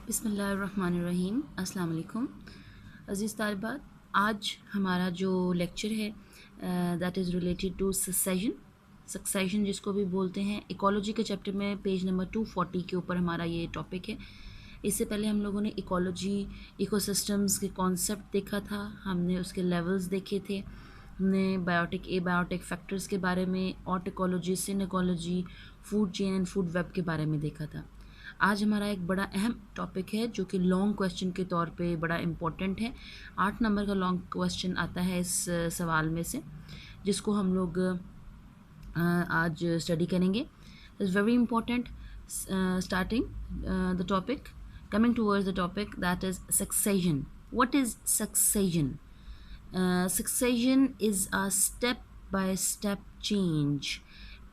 बिस्मिल्लाहिर्रहमानिर्रहीम। अस्सलाम वालेकुम अज़ीज़ तालिबात। आज हमारा जो लेक्चर है that is related to succession जिसको भी बोलते हैं। इकोलॉजी के चैप्टर में पेज नंबर 240 के ऊपर हमारा ये टॉपिक है। इससे पहले हम लोगों ने इकोलॉजी, इकोसिस्टम्स के कॉन्सेप्ट देखा था, हमने उसके लेवल्स देखे थे, हमने बायोटिक, एबायोटिक फैक्टर्स के बारे में, autecology, synecology, food chain and food web के बारे में देखा था। आज हमारा एक बड़ा अहम टॉपिक है जो कि लॉन्ग क्वेश्चन के तौर पे बड़ा इम्पोर्टेंट है। 8 नंबर का लॉन्ग क्वेश्चन आता है इस सवाल में से, जिसको हम लोग आज स्टडी करेंगे। It's very important. Starting the topic, coming towards the topic, that is succession. What is succession? Succession is a step by step change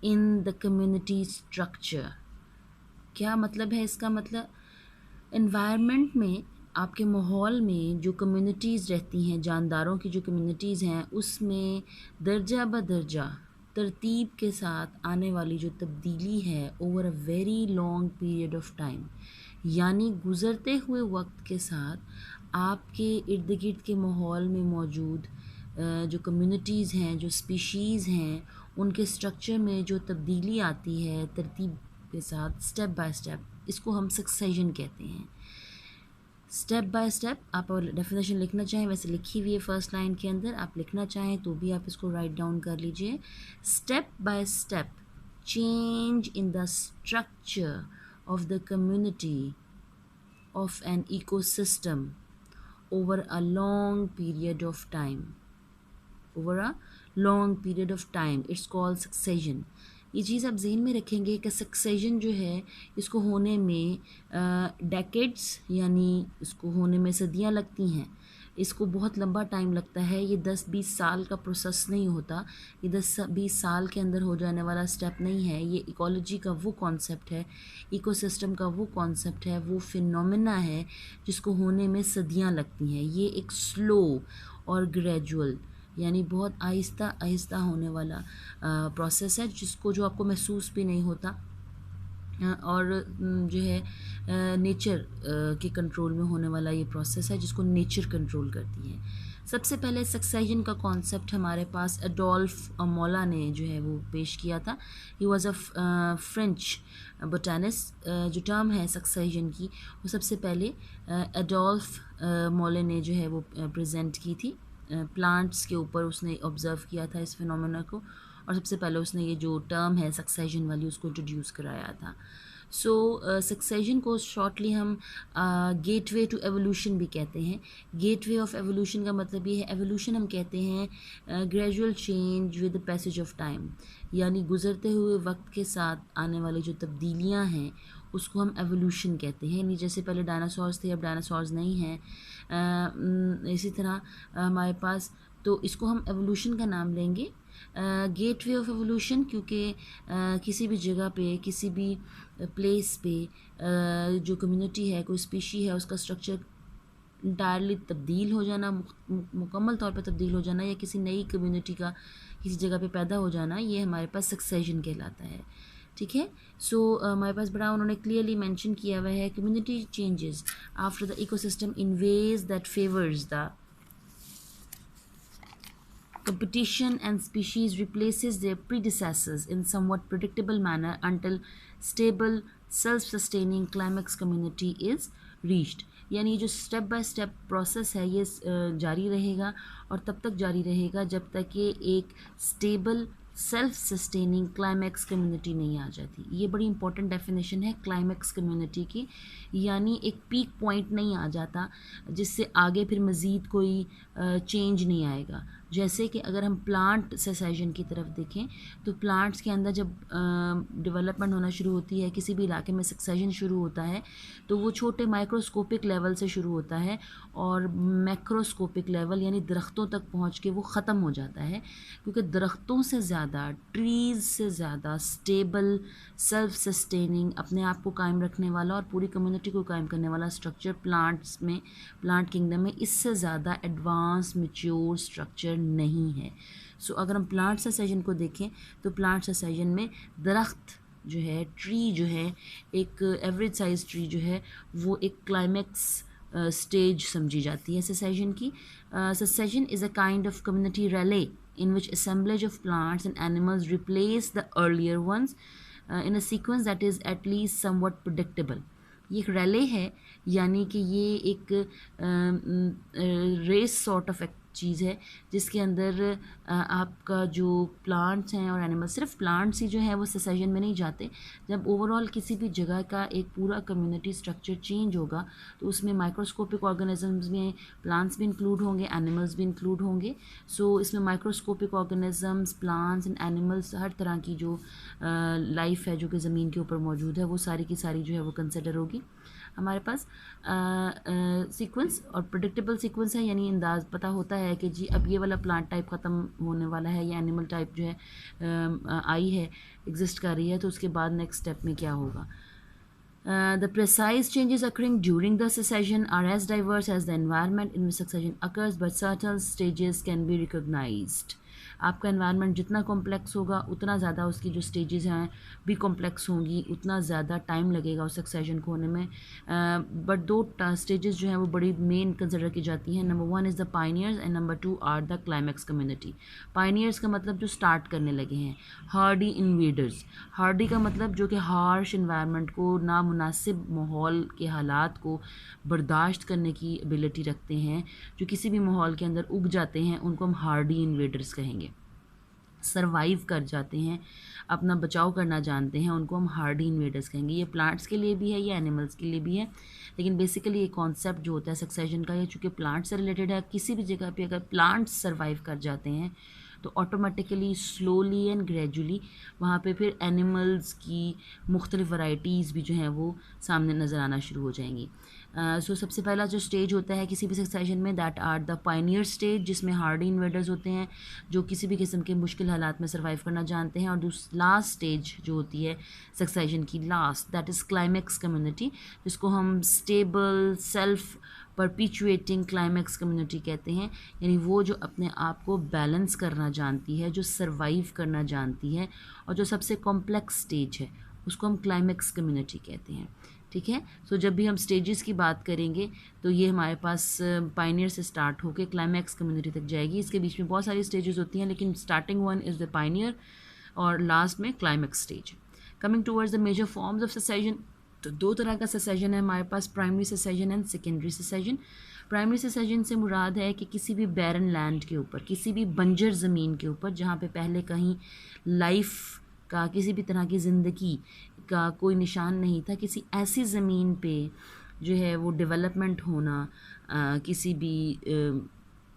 in the community structure. क्या मतलब है इसका? मतलब एनवायरनमेंट में, आपके माहौल में जो कम्युनिटीज़ रहती हैं, जानदारों की जो कम्युनिटीज़ हैं, उसमें दर्जा ब दर्जा तरतीब के साथ आने वाली जो तब्दीली है over a very long period of time, यानी गुज़रते हुए वक्त के साथ आपके इर्द गिर्द के माहौल में मौजूद जो कम्युनिटीज़ हैं, जो स्पीशीज़ हैं, उनके स्ट्रक्चर में जो तब्दीली आती है तरतीब के साथ, स्टेप बाय स्टेप, इसको हम सक्सेशन कहते हैं। स्टेप बाय स्टेप, आप डेफिनेशन लिखना चाहें वैसे लिखी हुई है फर्स्ट लाइन के अंदर, आप लिखना चाहें तो भी आप इसको राइट डाउन कर लीजिए। Step by step change in the structure of the community of an ecosystem over a long period of time. Over a long period of time, it's called succession. ये चीज़ आप जहन में रखेंगे कि सक्सेशन जो है इसको होने में डेकेड्स यानी इसको होने में सदियाँ लगती हैं। इसको बहुत लंबा टाइम लगता है। ये 10-20 साल का प्रोसेस नहीं होता। ये 10-20 साल के अंदर हो जाने वाला स्टेप नहीं है। ये इकोलॉजी का वो कॉन्सेप्ट है, इकोसिस्टम का वो कॉन्सेप्ट है, वो फिनोमेना है जिसको होने में सदियां लगती हैं। ये एक स्लो और ग्रेजुअल यानी बहुत आहिस्ता आहिस्ता होने वाला प्रोसेस है, जो आपको महसूस भी नहीं होता और जो है नेचर के कंट्रोल में होने वाला ये प्रोसेस है जिसको नेचर कंट्रोल करती है। सबसे पहले सक्सेशन का कॉन्सेप्ट हमारे पास एडोल्फ मोला ने जो है वो पेश किया था। He was a French botanist. जो टर्म है सक्सेशन की वो सबसे पहले एडोल्फ मोले ने जो है वो प्रेजेंट की थी। प्लांट्स के ऊपर उसने ऑब्ज़र्व किया था इस फिनोमेना को, और सबसे पहले उसने ये जो टर्म है सक्सेशन वाली उसको इंट्रोड्यूस कराया था। सो सक्सेशन को शॉर्टली हम गेटवे टू एवोल्यूशन भी कहते हैं। गेटवे ऑफ एवोल्यूशन का मतलब ये है, एवोल्यूशन हम कहते हैं gradual change with the passage of time, यानी गुज़रते हुए वक्त के साथ आने वाली जो तब्दीलियाँ हैं उसको हम एवोल्यूशन कहते हैं। यानी जैसे पहले डायनासोर्स थे, अब डायनासोर्स नहीं हैं। इसी तरह हमारे पास, तो इसको हम एवोल्यूशन का नाम लेंगे, गेटवे ऑफ एवोल्यूशन, क्योंकि किसी भी जगह पे, किसी भी प्लेस पे जो कम्युनिटी है, कोई स्पीशी है, उसका स्ट्रक्चर इंटायरली तब्दील हो जाना, मुकम्मल तौर पर तब्दील हो जाना, या किसी नई कम्युनिटी का किसी जगह पे पैदा हो जाना, ये हमारे पास सक्सेशन कहलाता है। ठीक है। सो हमारे पास बड़ा उन्होंने क्लियरली मेंशन किया हुआ है, community changes after the ecosystem in ways that favours the competition and species replaces their predecessors in somewhat predictable manner until stable self-sustaining climax community is reached. यानी जो स्टेप बाय स्टेप प्रोसेस है ये जारी रहेगा और तब तक जारी रहेगा जब तक ये एक stable self sustaining climax community नहीं आ जाती। ये बड़ी इंपॉर्टेंट डेफिनेशन है क्लाइमैक्स कम्युनिटी की, यानी एक पीक पॉइंट नहीं आ जाता जिससे आगे फिर मज़ीद कोई चेंज नहीं आएगा। जैसे कि अगर हम प्लांट सक्सेशन की तरफ देखें तो प्लांट्स के अंदर जब डेवलपमेंट होना शुरू होती है, किसी भी इलाके में सक्सेशन शुरू होता है तो वो छोटे माइक्रोस्कोपिक लेवल से शुरू होता है और मैक्रोस्कोपिक लेवल यानी दरख्तों तक पहुंच के वो ख़त्म हो जाता है, क्योंकि दरख्तों से ज़्यादा, ट्रीज़ से ज़्यादा स्टेबल, सेल्फ सस्टेनिंग, अपने आप को कायम रखने वाला और पूरी कम्युनिटी को कायम करने वाला स्ट्रक्चर प्लांट्स में, प्लांट किंगडम में इससे ज़्यादा एडवांस मैच्योर स्ट्रक्चर नहीं है। सो अगर हम प्लांट सक्सेशन को देखें तो प्लांट सक्सेशन में दरख्त जो है ट्री जो है, एक एवरेज साइज ट्री जो है वो एक क्लाइमैक्स स्टेज समझी जाती है सक्सेशन की. Succession is a kind of community relay in which assemblage of plants and animals replace the earlier ones in a sequence that is at least somewhat predictable. ये एक रैले है, यानी कि ये एक रेस सॉर्ट ऑफ चीज़ है जिसके अंदर आपका जो प्लांट्स हैं और एनिमल्स, सिर्फ प्लांट्स ही जो है वो सक्सेशन में नहीं जाते. जब ओवरऑल किसी भी जगह का एक पूरा कम्युनिटी स्ट्रक्चर चेंज होगा तो उसमें माइक्रोस्कोपिक ऑर्गेनिजम्स में प्लांट्स भी इंक्लूड होंगे, एनिमल्स भी इंक्लूड होंगे. सो इसमें microscopic organisms, plants and animals, हर तरह की जो लाइफ है जो कि ज़मीन के ऊपर मौजूद है वो सारी की सारी जो है वो कंसिडर होगी. हमारे पास सीक्वेंस और प्रेडिक्टेबल सीक्वेंस है, यानी अंदाज़ पता होता है कि जी अब ये वाला प्लांट टाइप ख़त्म होने वाला है या एनिमल टाइप जो है आई है, एग्जिस्ट कर रही है, तो उसके बाद नेक्स्ट स्टेप में क्या होगा. The precise changes occurring during the succession are as diverse as the environment in which succession occurs, but certain stages can be recognized. आपका एनवायरनमेंट जितना कॉम्प्लेक्स होगा उतना ज़्यादा उसकी जो स्टेजेस हैं भी कॉम्प्लेक्स होंगी, उतना ज़्यादा टाइम लगेगा उस सक्सेशन को होने में. बट दो स्टेजेस जो हैं वो बड़ी मेन कंसिडर की जाती हैं. Number 1 is the pioneers and number 2 are the climax community. Pioneers का मतलब जो स्टार्ट करने लगे हैं. Hardy invaders. हार्डी का मतलब जो कि हार्श इन्वायरमेंट को, नामुनासिब माहौल के हालात को बर्दाश्त करने की एबिलिटी रखते हैं, जो किसी भी माहौल के अंदर उग जाते हैं, उनको हम हार्डी इन्वेडर्स कहेंगे. सरवाइव कर जाते हैं, अपना बचाव करना जानते हैं, उनको हम हार्डी इन्वेडर्स कहेंगे. ये प्लांट्स के लिए भी है, ये एनिमल्स के लिए भी है, लेकिन बेसिकली ये कॉन्सेप्ट जो होता है सक्सेशन का, ये चूँकि प्लांट से रिलेटेड है, किसी भी जगह पे अगर प्लांट्स सरवाइव कर जाते हैं तो ऑटोमेटिकली स्लोली एंड ग्रेजुअली वहाँ पे फिर एनिमल्स की मुख्तलिफ वैराइटीज़ भी जो हैं वो सामने नज़र आना शुरू हो जाएंगी. सो सबसे पहला जो स्टेज होता है किसी भी सक्सेशन में, that are the pioneer stage, जिसमें हार्डी इन्वेडर्स होते हैं जो किसी भी किस्म के मुश्किल हालात में सर्वाइव करना जानते हैं. और लास्ट स्टेज जो होती है सक्सेशन की last, that is climax community, जिसको हम स्टेबल सेल्फ परपिचुएटिंग क्लाइमैक्स कम्युनिटी कहते हैं. यानी वो जो अपने आप को बैलेंस करना जानती है, जो सर्वाइव करना जानती है, और जो सबसे कॉम्प्लेक्स स्टेज है उसको हम क्लाइमैक्स कम्युनिटी कहते हैं. ठीक है. सो जब भी हम स्टेजेस की बात करेंगे तो ये हमारे पास पायनियर से स्टार्ट होकर क्लाइमैक्स कम्युनिटी तक जाएगी. इसके बीच में बहुत सारी स्टेजेस होती हैं, लेकिन starting one is the pioneer और लास्ट में climax stage. Coming towards the major forms of succession, तो दो तरह का सक्सेशन है हमारे पास, primary succession and secondary succession. Primary succession से मुराद है कि किसी भी बैरन लैंड के ऊपर, किसी भी बंजर ज़मीन के ऊपर जहाँ पे पहले कहीं लाइफ का, किसी भी तरह की ज़िंदगी का कोई निशान नहीं था, किसी ऐसी ज़मीन पे जो है वो डेवलपमेंट होना किसी भी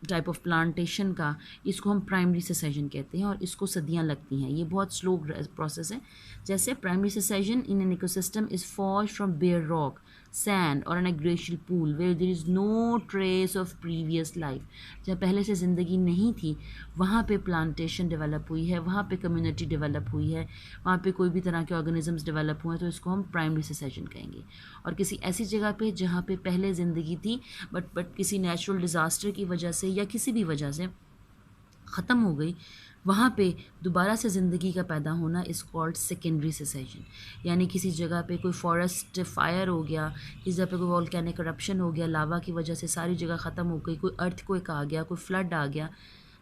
टाइप ऑफ प्लांटेशन का, इसको हम प्राइमरी सक्सेशन कहते हैं और इसको सदियां लगती हैं. ये बहुत स्लो प्रोसेस है. जैसे primary succession in an ecosystem is formed from bare rock, sand और an glacial pool where there is no trace of previous life. जहाँ पहले से ज़िंदगी नहीं थी वहाँ पे प्लांटेशन डेवलप हुई है, वहाँ पे कम्युनिटी डेवलप हुई है, वहाँ पे कोई भी तरह के ऑर्गेनिजम्स डेवलप हुए हैं, तो इसको हम प्राइमरी सक्सेशन कहेंगे. और किसी ऐसी जगह पे जहाँ पे पहले ज़िंदगी थी बट किसी नेचुरल डिज़ास्टर की वजह से या किसी भी वजह से ख़त्म हो गई, वहाँ पे दोबारा से ज़िंदगी का पैदा होना इज़ कॉल्ड सेकेंडरी सक्सेशन. यानी किसी जगह पे कोई फॉरेस्ट फायर हो गया, किसी जगह पे कोई वोल्केनिक करप्शन हो गया, लावा की वजह से सारी जगह ख़त्म हो गई, कोई अर्थक्वेक आ गया, कोई फ्लड आ गया,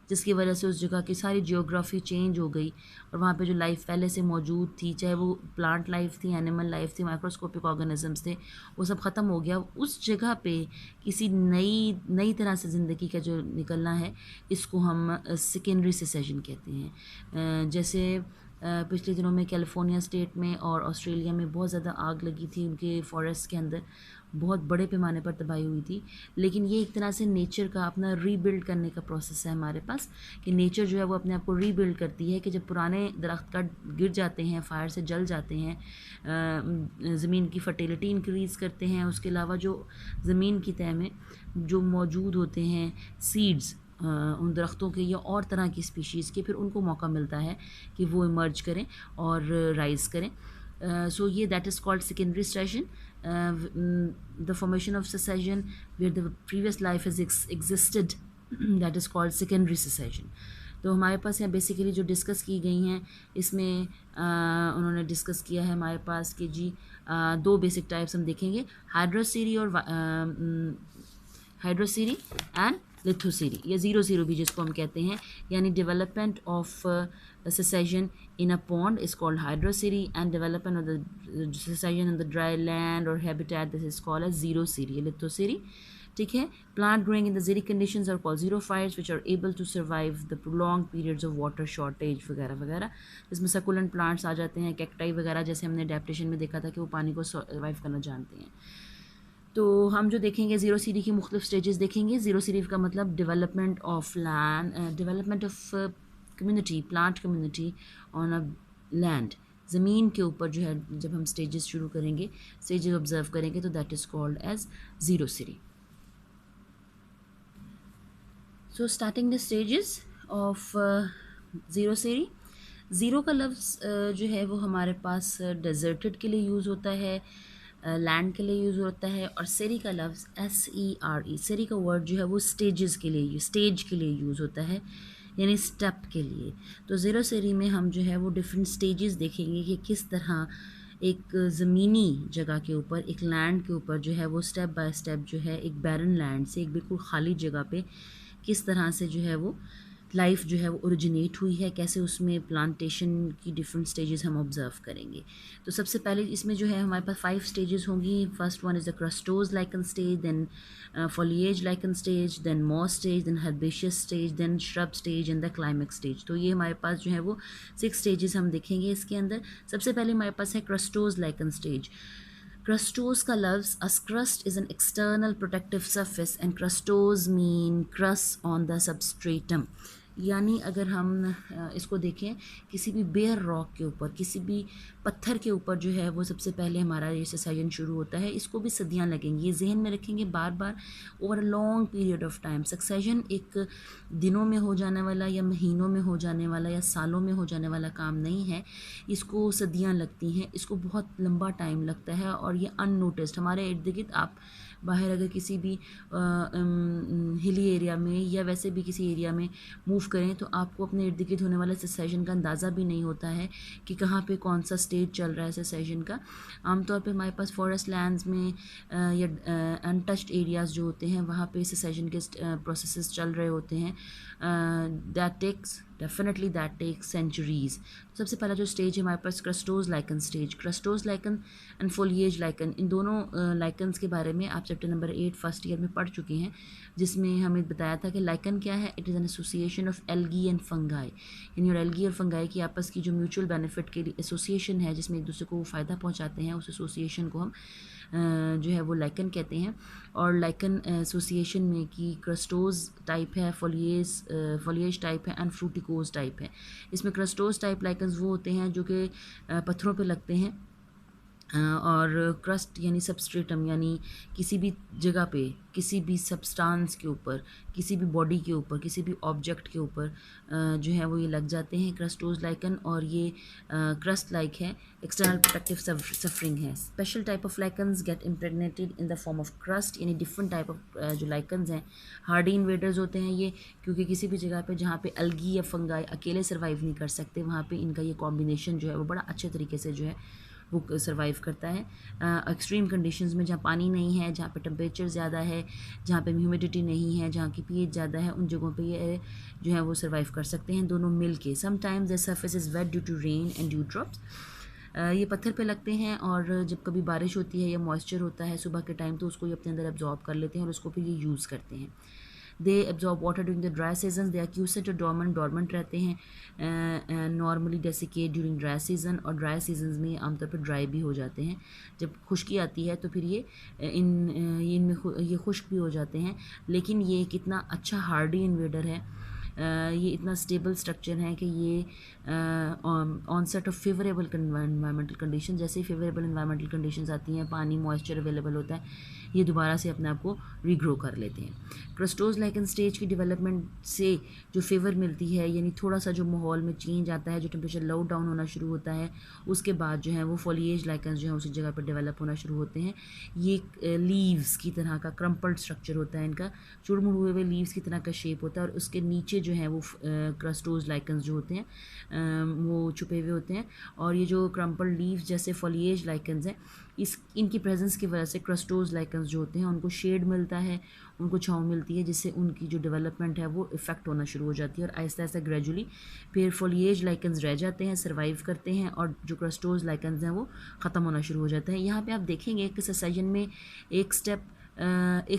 जिसकी वजह से उस जगह की सारी जियोग्राफी चेंज हो गई और वहाँ पे जो लाइफ पहले से मौजूद थी, चाहे वो प्लांट लाइफ थी, एनिमल लाइफ थी, माइक्रोस्कोपिक ऑर्गेनिजम्स थे, वो सब ख़त्म हो गया. उस जगह पे किसी नई तरह से ज़िंदगी का जो निकलना है, इसको हम सेकेंडरी सक्सेशन कहते हैं. जैसे पिछले दिनों में कैलिफोर्निया स्टेट में और ऑस्ट्रेलिया में बहुत ज़्यादा आग लगी थी, उनके फॉरेस्ट के अंदर बहुत बड़े पैमाने पर तबाही हुई थी. लेकिन ये एक तरह से नेचर का अपना रीबिल्ड करने का प्रोसेस है हमारे पास, कि नेचर जो है वो अपने आप को रीबिल्ड करती है, कि जब पुराने दरख्त कट गिर जाते हैं, फायर से जल जाते हैं, ज़मीन की फर्टिलिटी इंक्रीज़ करते हैं. उसके अलावा जो ज़मीन की तह में जो मौजूद होते हैं सीड्स उन दरख्तों के या और तरह की स्पीशीज़ के, फिर उनको मौका मिलता है कि वो इमर्ज करें और राइज़ करें. So yeah, that is called secondary secession. The formation of secession where the previous life has existed, that is called secondary secession. तो हमारे पास यहाँ बेसिकली जो डिस्कस की गई हैं इसमें उन्होंने डिस्कस किया है हमारे पास कि जी दो बेसिक टाइप्स हम देखेंगे, हाइड्रोसीरी और हाइड्रोसीरी एंड लिथोसीरी या 0-0 भी जिसको हम कहते हैं, यानी development of secession in a pond is called hydrosery and development of the secession in the dry land or habitat, this is called as xerosery, lithosery. ठीक है, plant growing in the xeric conditions are called xerophytes which are able to survive the prolonged periods of water shortage वगैरह वगैरह, जिसमें succulent plants आ जाते हैं, cacti वगैरह, जैसे हमने अडेप्टेशन में देखा था कि वो पानी को सर्वाइव करना जानते हैं। तो हम जो देखेंगे ज़ीरो सीरी की मुख्तलिफ स्टेजेस देखेंगे। ज़ीरो सीरी का मतलब development of land, development of community, plant community on a land, ज़मीन के ऊपर जो है जब हम स्टेजेस शुरू करेंगे, स्टेजेस ऑब्जर्व करेंगे, तो that is called as xerosere. So starting the stages of xerosere. Xero का लफ्ज़ जो है वो हमारे पास डेजर्टेड के लिए यूज़ होता है, लैंड के लिए यूज़ होता है, और सेरी का लफ्ज़ SERE, सेरी का वर्ड जो है वो स्टेजेस के लिए, स्टेज के लिए यूज़ होता है, यानी स्टेप के लिए। तो ज़ीरो सेरी में हम जो है वो डिफरेंट स्टेजेस देखेंगे कि किस तरह एक ज़मीनी जगह के ऊपर, एक लैंड के ऊपर जो है वो स्टेप बाय स्टेप जो है एक बैरन लैंड से, एक बिल्कुल खाली जगह पे किस तरह से जो है वो लाइफ जो है वो ओरिजिनेट हुई है, कैसे उसमें प्लांटेशन की डिफरेंट स्टेजेस हम ऑब्जर्व करेंगे। तो सबसे पहले इसमें जो है हमारे पास 5 स्टेजेस होंगी। First one is the crustose lichen stage, then foliage lichen stage, then moss stage, then herbaceous stage, then shrub stage and the climax stage. तो ये हमारे पास जो है वो 6 स्टेजेस हम देखेंगे इसके अंदर। सबसे पहले हमारे पास है क्रस्टोज लाइकन स्टेज। Crustose का लफ्ज़, as crust is an external protective surface and crustose mean crust on the substratum, यानी अगर हम इसको देखें किसी भी बेयर रॉक के ऊपर, किसी भी पत्थर के ऊपर जो है वो सबसे पहले हमारा ये सक्सेशन शुरू होता है। इसको भी सदियां लगेंगी, ये जहन में रखेंगे बार बार, over a long period of time. Succession एक दिनों में हो जाने वाला या महीनों में हो जाने वाला या सालों में हो जाने वाला काम नहीं है, इसको सदियां लगती हैं, इसको बहुत लंबा टाइम लगता है, और ये अननोटिस्ड हमारे इर्द गिर्द, आप बाहर अगर किसी भी हिली एरिया में या वैसे भी किसी एरिया में मूव करें तो आपको अपने इर्द गिर्द होने वाले सेसेशन का अंदाज़ा भी नहीं होता है कि कहाँ पे कौन सा स्टेज चल रहा है सेसेशन का। आमतौर पे हमारे पास फॉरेस्ट लैंड्स में या अनटच्ड एरियाज़ जो होते हैं वहाँ पे सेसेशन के प्रोसेसेस चल रहे होते हैं। That takes centuries. सबसे पहला जो स्टेज है हमारे पास crustose lichen stage. Crustose lichen and foliose lichen, इन दोनों लाइकन्स के बारे में आप चैप्टर नंबर 8 फर्स्ट ईयर में पढ़ चुके हैं, जिसमें हमें बताया था कि लाइकन क्या है। It is an association of algae and fungi, यानी और एल्गी और फंगाई की आपस की जो म्यूचुअल बेनिफिट के लिए एसोसिएशन है, जिसमें एक दूसरे को वो फ़ायदा पहुँचाते हैं, उस एसोसिएशन को हम जो है वो लाइकन कहते हैं। और लाइकन एसोसिएशन में की क्रस्टोज टाइप है, फोलिएज टाइप है एंड फ्रूटिकोज टाइप है। इसमें क्रस्टोज टाइप लाइकन्स वो होते हैं जो कि पत्थरों पे लगते हैं, और क्रस्ट यानी सबस्ट्रेटम, यानी किसी भी जगह पे, किसी भी सब्सटेंस के ऊपर, किसी भी बॉडी के ऊपर, किसी भी ऑब्जेक्ट के ऊपर जो है वो ये लग जाते हैं क्रस्टोज लाइकन, और ये क्रस्ट लाइक है, एक्सटर्नल प्रोटेक्टिव सफरिंग है। Special type of lichens get impregnated in the form of crust, यानी डिफरेंट टाइप ऑफ जो लाइकन्स हैं हार्डी इन्वेडर्स होते हैं ये, क्योंकि किसी भी जगह पे जहाँ पे एल्गी या फंगाई अकेले सर्वाइव नहीं कर सकते, वहाँ पे इनका ये कॉम्बिनेशन जो है वो बड़ा अच्छे तरीके से जो है वो सर्वाइव करता है। एक्सट्रीम कंडीशंस में जहाँ पानी नहीं है, जहाँ पे टेम्परेचर ज़्यादा है, जहाँ पे ह्यूमिडिटी नहीं है, जहाँ की पीएच ज़्यादा है, उन जगहों पे ये जो है वो सर्वाइव कर सकते हैं दोनों मिल के। Sometimes the surface is wet due to rain and dew drops. ये पत्थर पे लगते हैं, और जब कभी बारिश होती है या मॉइस्चर होता है सुबह के टाइम, तो उसको ये अपने अंदर एब्जॉर्ब कर लेते हैं और उसको फिर ये यूज़ करते हैं। They absorb water during the dry season, they are quiescent और डॉर्मेंट रहते हैं, normally desiccate during dry season, और ड्राई सीजन में आमतौर पर ड्राई भी हो जाते हैं। जब खुश्की आती है तो फिर ये इनमें ये खुश्क भी हो जाते हैं। लेकिन ये कितना अच्छा हार्डी इन्वेडर है, ये इतना स्टेबल स्ट्रक्चर है कि ये onset of favourable environmental condition, जैसे ही फेवरेबल इन्वायरमेंटल कंडीशंस आती हैं, पानी मॉइस्चर अवेलेबल होता है, ये दोबारा से अपने आप को रीग्रो कर लेते हैं। क्रस्टोज लाइकन स्टेज की डेवलपमेंट से जो फेवर मिलती है, यानी थोड़ा सा जो माहौल में चेंज आता है, जो टेम्परेचर लो डाउन होना शुरू होता है, उसके बाद जो है वो फॉलिएज लाइकन जो है उसी जगह पर डेवलप होना शुरू होते हैं। ये लीव्स की तरह का क्रम्पल्ड स्ट्रक्चर होता है इनका, चुड़मुड़ हुए लीव्स की तरह का शेप होता है, और उसके नीचे जो हैं वो क्रस्टोज लाइकन्स जो होते हैं वो छुपे हुए होते हैं। और ये जो क्रम्पल लीफ जैसे फॉलिएज लाइकन्स हैं, इनकी प्रेजेंस की वजह से क्रस्टोज लाइकन्स जो होते हैं उनको शेड मिलता है, उनको छाँव मिलती है, जिससे उनकी जो डेवलपमेंट है वो इफ़ेक्ट होना शुरू हो जाती है और आहिस्ता आहिस्ता ग्रेजुअली फिर फॉलिएज लाइकन्स रह जाते हैं, सर्वाइव करते हैं, और जो क्रस्टोज लाइकन्स हैं वो ख़त्म होना शुरू हो जाते हैं। यहाँ पे आप देखेंगे कि सक्सेशन में एक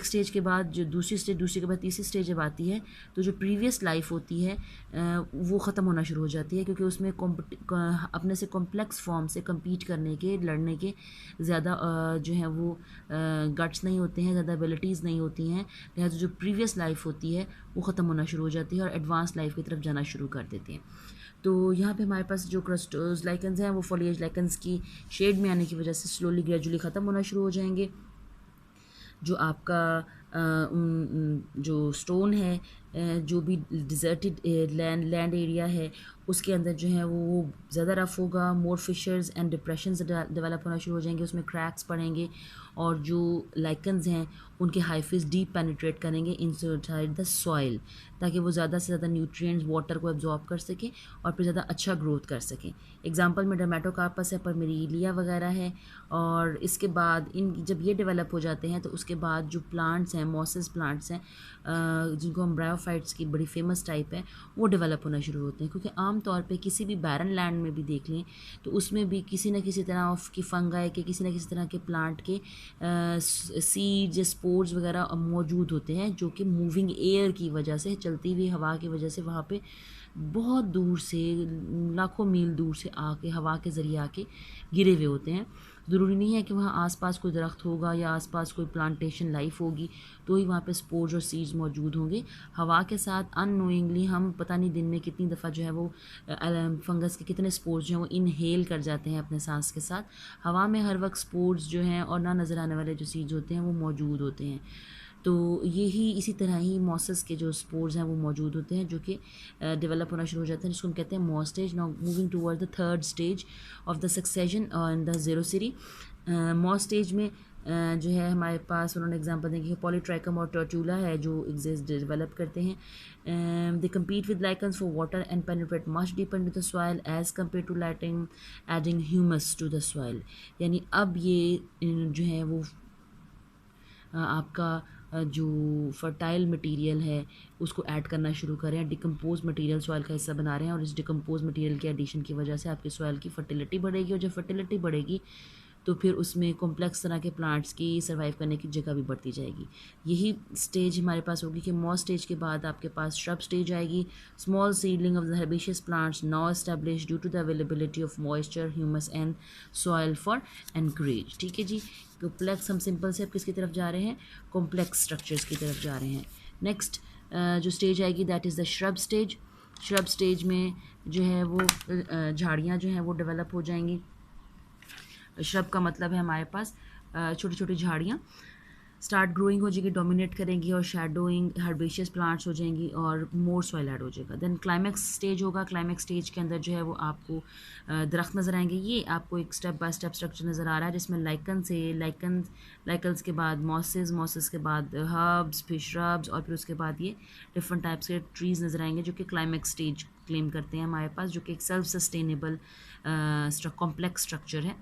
स्टेज के बाद जो दूसरी स्टेज, दूसरी के बाद तीसरी स्टेज जब आती है तो जो प्रीवियस लाइफ होती है वो ख़त्म होना शुरू हो जाती है, क्योंकि उसमें अपने से कॉम्प्लेक्स फॉर्म से compete करने के, लड़ने के ज़्यादा जो है वो गट्स नहीं होते हैं, ज़्यादा एबिलिटीज़ नहीं होती हैं। लिहाजा जो प्रीवियस लाइफ होती है वो ख़त्म होना शुरू हो जाती है और एडवांस लाइफ की तरफ जाना शुरू कर देते हैं। तो यहाँ पे हमारे पास जो क्रस्टोज लाइकन्स हैं वो फॉलिएज लाइकन्स की शेड में आने की वजह से स्लोली ग्रेजुअली ख़त्म होना शुरू हो जाएंगे। जो आपका जो स्टोन है, जो भी डिज़र्टेड लैंड एरिया है उसके अंदर जो है वो ज़्यादा रफ़ होगा, मोर फिशर्स एंड डिप्रेशंस डेवलप होना शुरू हो जाएंगे, उसमें क्रैक्स पड़ेंगे और जो लाइकन्स हैं उनके हाइफिस डीप पेनिट्रेट करेंगे इनसाइड द सॉइल, ताकि वो ज़्यादा से ज़्यादा न्यूट्रिएंट्स वाटर को एब्जॉर्ब कर सकें और फिर ज़्यादा अच्छा ग्रोथ कर सकें। एग्जांपल में डर्मेटोकार्पस है, परमेरिलिया वगैरह है। और इसके बाद जब ये डेवलप हो जाते हैं तो उसके बाद जो प्लांट्स हैं, मॉसेस प्लांट्स हैं, जिनको हम ब्रायोफाइट्स की बड़ी फेमस टाइप है, वो डेवलप होना शुरू होते हैं। क्योंकि आम तौर पे किसी भी बैरन लैंड में भी देख लें तो उसमें भी किसी न किसी तरह ऑफ की फंगाई के, किसी न किसी तरह के प्लांट के सीड्स या स्पोर्स वगैरह मौजूद होते हैं, जो कि मूविंग एयर की वजह से, चलती हुई हवा की वजह से वहाँ पे बहुत दूर से, लाखों मील दूर से आके, हवा के ज़रिए आके गिरे हुए होते हैं। ज़रूरी नहीं है कि वहाँ आसपास कोई दरख्त होगा या आसपास कोई प्लांटेशन लाइफ होगी तो ही वहाँ पे स्पोर्स और सीड्स मौजूद होंगे। हवा के साथ अननोइंगली हम पता नहीं दिन में कितनी दफ़ा जो है वो फंगस के कितने स्पोर्स जो हैं वो इनहेल कर जाते हैं अपने सांस के साथ। हवा में हर वक्त स्पोर्स जो हैं और ना नज़र आने वाले जो सीड्स होते हैं वो मौजूद होते हैं। तो यही इसी तरह ही मॉसेस के जो स्पोर्स हैं वो मौजूद होते हैं, जो कि डेवलप होना शुरू हो जाते हैं, जिसको हम कहते हैं moss stage. Now moving toward the third stage of the succession in the xerosere. Moss stage में जो है हमारे पास उन्होंने एग्जांपल देंगे कि पॉलीट्राइकम और टर्टुला है जो एग्जिस्ट डेवलप करते हैं। They compete with lichens for water and penetrate much deeper into the soil as compare to lighting adding humus to the soil. यानी अब ये जो है वो आपका जो फर्टाइल मटेरियल है उसको ऐड करना शुरू करें, डिकम्पोज मटेरियल सॉइल का हिस्सा बना रहे हैं, और इस डिकम्पोज मटेरियल के एडिशन की वजह से आपके सॉइल की फर्टिलिटी बढ़ेगी, और जब फर्टिलिटी बढ़ेगी तो फिर उसमें कॉम्प्लेक्स तरह के प्लांट्स की सर्वाइव करने की जगह भी बढ़ती जाएगी। यही स्टेज हमारे पास होगी कि मॉस स्टेज के बाद आपके पास श्रब स्टेज आएगी। Small seedling of the herbaceous plants now establish due to the availability of moisture, humus and soil for anchorage. ठीक है जी, कॉम्प्लेक्स हम सिंपल से अब किसकी तरफ जा रहे हैं, कॉम्प्लेक्स स्ट्रक्चर्स की तरफ जा रहे हैं। नेक्स्ट जो स्टेज आएगी that is the shrub stage. Shrub stage में जो है वो झाड़ियाँ जो हैं वो डेवलप हो जाएंगी। श्रब का मतलब है हमारे पास छोटी छोटी झाड़ियाँ स्टार्ट ग्रोइंग हो जाएगी, डोमिनेट करेंगी और शैडोइंग हर्बेशियस प्लांट्स हो जाएंगी और मोर सॉइल ऐड हो जाएगा। देन क्लाइमैक्स स्टेज होगा। क्लाइमैक्स स्टेज के अंदर जो है वो आपको दरख्त नज़र आएंगे। ये आपको एक स्टेप बाय स्टेप स्ट्रक्चर नज़र आ रहा है जिसमें लाइकन्स के बाद मॉसेस के बाद हर्ब्स, फिर श्रब्स, और फिर उसके बाद ये डिफरेंट टाइप्स के ट्रीज़ नज़र आएंगे जो कि क्लाइमैक्स स्टेज क्लेम करते हैं हमारे पास, जो कि एक सेल्फ सस्टेनेबल कॉम्प्लेक्स स्ट्रक्चर है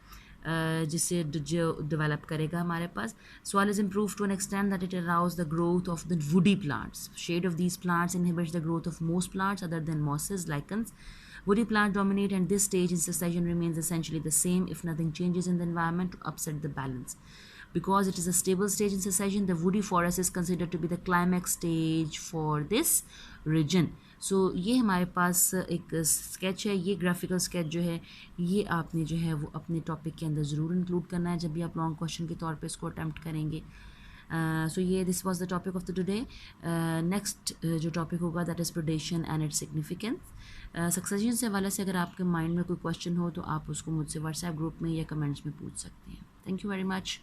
जिससे जो डेवलप करेगा हमारे पास। Soil is improved to an extent that it allows the growth of the woody plants. Shade of these plants inhibits the growth of most plants other than mosses, lichens. Woody plants dominate, and this stage in succession remains essentially the same if nothing changes in the environment to upset the balance. Because it is a stable stage in succession, the woody forest is considered to be the climax stage for this region. सो ये हमारे पास एक sketch है। ये graphical sketch जो है ये आपने जो है वो अपने टॉपिक के अंदर ज़रूर इंक्लूड करना है जब भी आप लॉन्ग क्वेश्चन के तौर पे इसको अटैम्प्ट करेंगे। सो ये this was the topic of the today. Next जो टॉपिक होगा that is predation and its significance. Succession से हवाले से अगर आपके माइंड में कोई क्वेश्चन हो तो आप उसको मुझसे व्हाट्सएप ग्रुप में या कमेंट्स में पूछ सकते हैं। Thank you very much.